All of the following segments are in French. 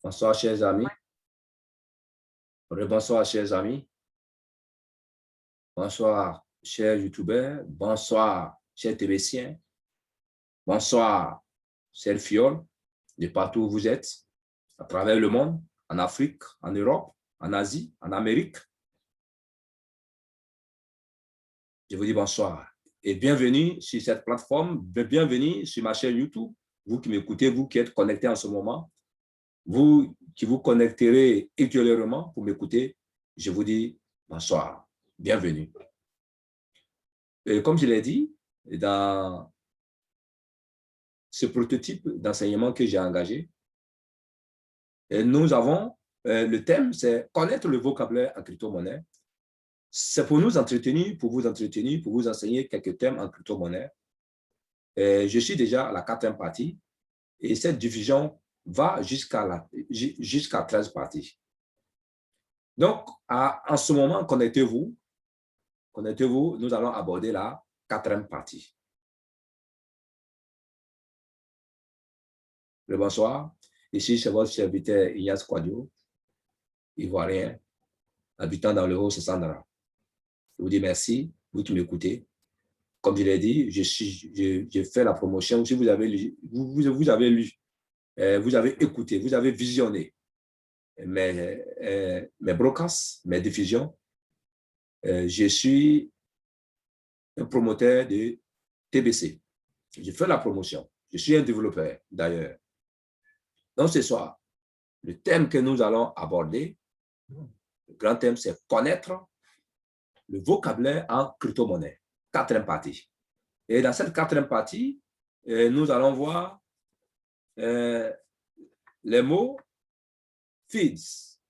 Bonsoir, chers amis. Bonsoir, chers amis. Bonsoir, chers youtubeurs. Bonsoir, chers TBCiens. Bonsoir, chers fioles, de partout où vous êtes, à travers le monde, en Afrique, en Europe, en Asie, en Amérique. Je vous dis bonsoir et bienvenue sur cette plateforme, bienvenue sur ma chaîne YouTube. Vous qui m'écoutez, vous qui êtes connectés en ce moment, vous qui vous connecterez ultérieurement pour m'écouter, je vous dis bonsoir, bienvenue. Et comme je l'ai dit, dans ce prototype d'enseignement que j'ai engagé, nous avons, le thème, c'est connaître le vocabulaire en crypto-monnaie. C'est pour nous entretenir, pour vous entretenir, pour vous enseigner quelques thèmes en crypto-monnaie. Je suis déjà à la 4e partie et cette diffusion va jusqu'à 13 parties. Donc, en ce moment, connectez-vous, nous allons aborder la 4e partie. Le bonsoir, ici c'est votre serviteur Ignace Quadio, ivoirien, habitant dans le Haut-Sassandra. Je vous dis merci, vous qui m'écoutez. Comme je l'ai dit, j'ai fait la promotion. Si vous avez lu, vous avez lu, vous avez écouté, vous avez visionné mes broadcasts, mes diffusions. Je suis un promoteur de TBC. Je fais la promotion. Je suis un développeur d'ailleurs. Donc ce soir, le thème que nous allons aborder, le grand thème, c'est connaître le vocabulaire en crypto-monnaie. 4e partie. Et dans cette 4e partie, nous allons voir les mots feeds.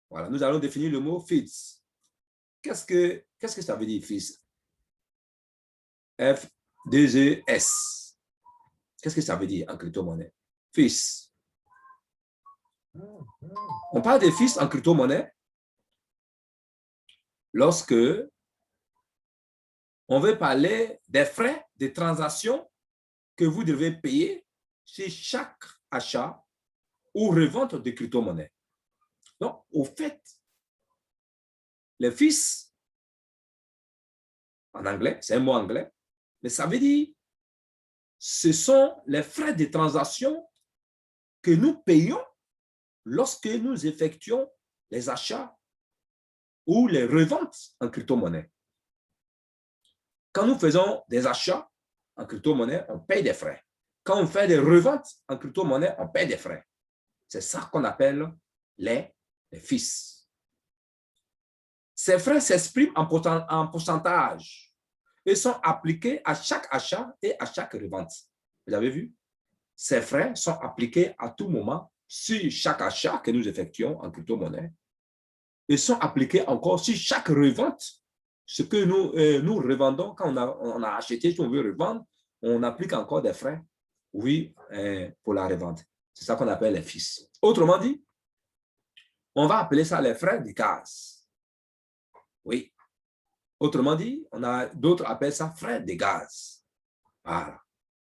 Voilà, nous allons définir le mot feeds. Qu'est-ce que ça veut dire, feeds? F-2-E-S. Qu'est-ce que ça veut dire en crypto-monnaie? Fees. On parle de fees en crypto-monnaie lorsque on veut parler des frais de transaction que vous devez payer sur chaque achat ou revente de crypto-monnaie. Donc, au fait, les fees, en anglais, c'est un mot anglais, mais ça veut dire ce sont les frais de transaction que nous payons lorsque nous effectuons les achats ou les reventes en crypto-monnaie. Quand nous faisons des achats en crypto-monnaie, on paye des frais. Quand on fait des reventes en crypto-monnaie, on paye des frais. C'est ça qu'on appelle les fees. Ces frais s'expriment en pourcentage et sont appliqués à chaque achat et à chaque revente. Vous avez vu? Ces frais sont appliqués à tout moment sur chaque achat que nous effectuons en crypto-monnaie et sont appliqués encore sur chaque revente. Ce que nous revendons, quand on a acheté, si on veut revendre, on applique encore des frais, oui, pour la revente. C'est ça qu'on appelle les fees. Autrement dit, on va appeler ça les frais de gaz. Oui. Autrement dit, d'autres appellent ça frais de gaz. Voilà.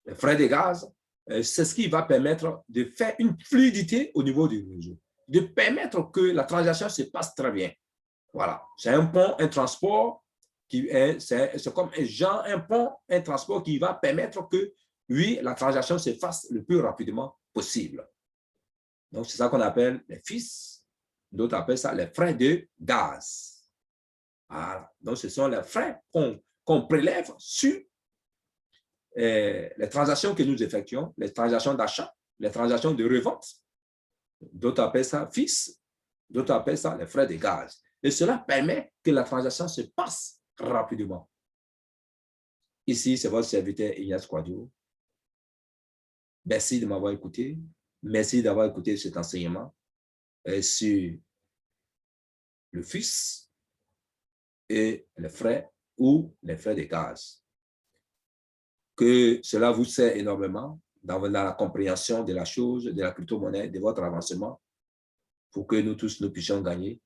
Les frais de gaz, c'est ce qui va permettre de faire une fluidité au niveau du réseau, de permettre que la transaction se passe très bien. Voilà. C'est un pont, un transport, c'est comme un pont, un transport qui va permettre que, oui, la transaction se fasse le plus rapidement possible. Donc, c'est ça qu'on appelle les fees. D'autres appellent ça les frais de gaz. Voilà. Donc, ce sont les frais qu'on prélève sur les transactions que nous effectuons, les transactions d'achat, les transactions de revente. D'autres appellent ça fees, d'autres appellent ça les frais de gaz. Et cela permet que la transaction se passe rapidement. Ici, c'est votre serviteur Ignace Quadio. Merci de m'avoir écouté. Merci d'avoir écouté cet enseignement sur le fees et les frais ou les frais de gaz. Que cela vous sert énormément dans la compréhension de la chose, de la crypto-monnaie, de votre avancement, pour que nous tous, nous puissions gagner.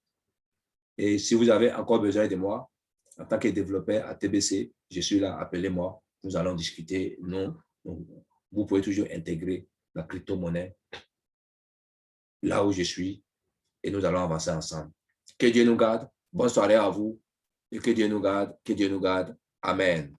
Et si vous avez encore besoin de moi, en tant que développeur à TBC, je suis là, appelez-moi, nous allons discuter, nous vous pouvez toujours intégrer la crypto-monnaie là où je suis et nous allons avancer ensemble. Que Dieu nous garde. Bonne soirée à vous et que Dieu nous garde. Que Dieu nous garde. Amen.